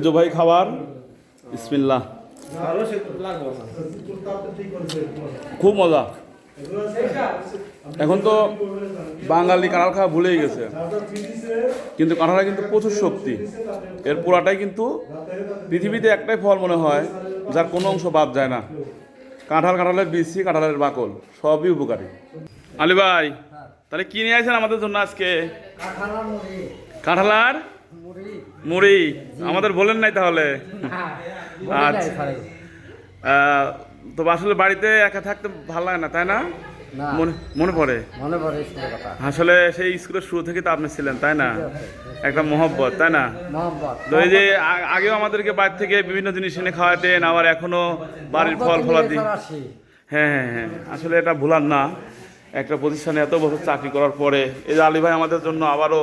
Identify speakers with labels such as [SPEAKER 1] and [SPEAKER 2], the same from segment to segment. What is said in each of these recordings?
[SPEAKER 1] ভাই খাবার বিসমিল্লাহ। খুব মজা। এখন তো বাঙালি কাঁঠাল খাওয়া ভুলেই গেছে, কিন্তু কাঁঠালে কিন্তু প্রচুর শক্তি। এর পুরাটাই কিন্তু পৃথিবীতে একটাই ফল মনে হয় যার কোনো অংশ বাদ যায় না। কাঁঠালের বিচি, কাঁঠালের বাকল সবই উপকারী। আলী ভাই, তাহলে কি নিয়ে আসেন আমাদের জন্য আজকে? কাঁঠাল আর মুড়ি। আমাদের বলেন নাই তাহলে? আচ্ছা, তো আসলে বাড়িতে একা থাকতে ভালো লাগে না, তাই না? মনে পড়ে আসলে সেই স্কুলের শুরু থেকে তো আপনি ছিলেন, তাই না? একটা মহব্বত, তাই না? তো এই যে আগেও আমাদেরকে বাড়ি থেকে বিভিন্ন জিনিস এনে খাওয়াতেন, আবার এখনো বাড়ির ফল ফলাদি। হ্যাঁ হ্যাঁ হ্যাঁ, আসলে এটা ভুলার না। একটা প্রতিষ্ঠানে এত বছর চাকরি করার পরে এই যে আলী ভাই আমাদের জন্য আবারও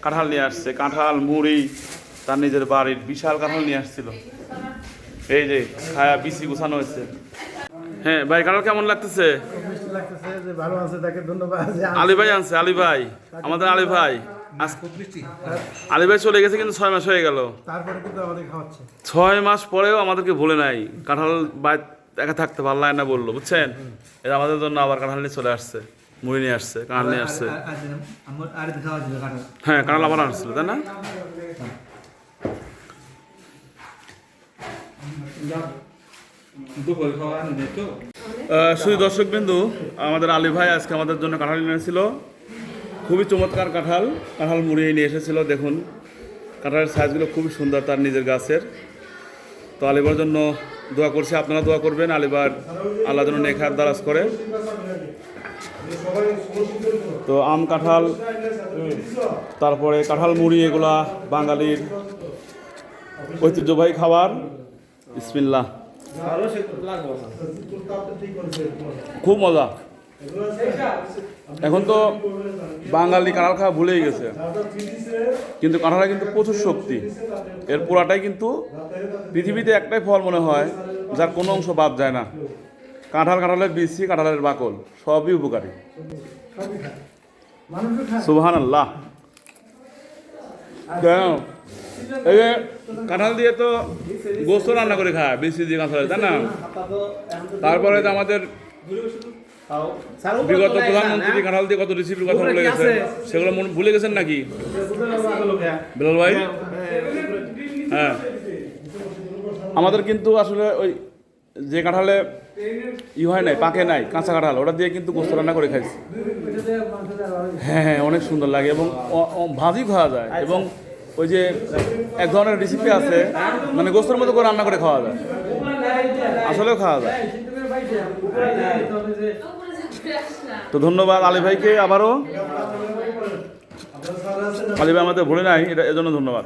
[SPEAKER 1] কাঁঠাল নিয়ে আসছে। কাঁঠাল মুড়ি, তার নিজের বাড়ির বিশাল কাঁঠাল নিয়ে আসছিল। এই যে খায়া বিচি গুছানো হয়েছে। হ্যাঁ ভাই, কাঁঠাল কেমন লাগতেছে? আলী ভাই আনছে, আলী ভাই, আমাদের আলী ভাই। আলী ভাই চলে গেছে কিন্তু 6 মাস হয়ে গেল। 6 মাস পরেও আমাদেরকে ভুলে নাই। কাঁঠাল বাড়ি একা থাকতে ভালো লাগে না বললো, বুঝছেন? এটা আমাদের জন্য আবার কাঁঠাল নিয়ে চলে আসছে, মুড়ি নিয়ে আসছে, কাঁঠাল নিয়ে আসছে। হ্যাঁ, কাঁঠাল আবার আসছিল, তাই না? শুধু দর্শক বিন্দু, আমাদের আলী ভাই আজকে আমাদের জন্য কাঁঠাল নিয়ে এসেছিল। খুবই চমৎকার কাঁঠাল মুড়ি নিয়ে এসেছিল। দেখুন কাঁঠালের সাইজগুলো খুবই সুন্দর তার নিজের গাছের। তো আলিবার জন্য দোয়া করছি, আপনারা দোয়া করবেন আলিবার আল্লাহ যেন নেক হায়াত দারাজ করে। তো আম কাঁঠাল, তারপরে কাঁঠাল মুড়ি, এগুলা বাঙালির ঐতিহ্যবাহী খাবার। বিসমিল্লাহ। খুব মজা। এখন তো বাঙালি কাঁঠাল খাওয়া ভুলেই গেছে, কিন্তু কাঁঠালে কিন্তু প্রচুর শক্তি। এর পুরাটাই কিন্তু পৃথিবীতে একটাই ফল মনে হয় যার কোনো অংশ বাদ যায় না। কাঁঠালের বিচি, কাঁঠালের বাকল সবই উপকারী। সুবহানাল্লাহ। এই যে কাঁঠাল দিয়ে তো গোস্ত রান্না করে খায়, বিচি দিয়ে কাঁঠাল, তাই না? তারপরে তো আমাদের বিগত প্রধানমন্ত্রী কাঁঠাল দিয়ে কত রেসিপির কথা বলে গেছে, সেগুলো ভুলে গেছেন নাকি বেলাল ভাই? হ্যাঁ, আমাদের কিন্তু আসলে ওই যে কাঁঠালে হয় নাই, পাকে নাই, কাঁচা কাঁঠাল, ওটা দিয়ে কিন্তু গোস্ত রান্না করে খাইছি। হ্যাঁ হ্যাঁ, অনেক সুন্দর লাগে এবং ভাজি খাওয়া যায়। এবং ওই যে এক ধরনের রেসিপি আছে, মানে গোস্তের মতো করে রান্না করে খাওয়া যায়, আসলেও খাওয়া যায়। তো ধন্যবাদ আলী ভাইকে আবারও। আলী ভাই আমাদের ভুলে নাই, এটা এজন্য ধন্যবাদ।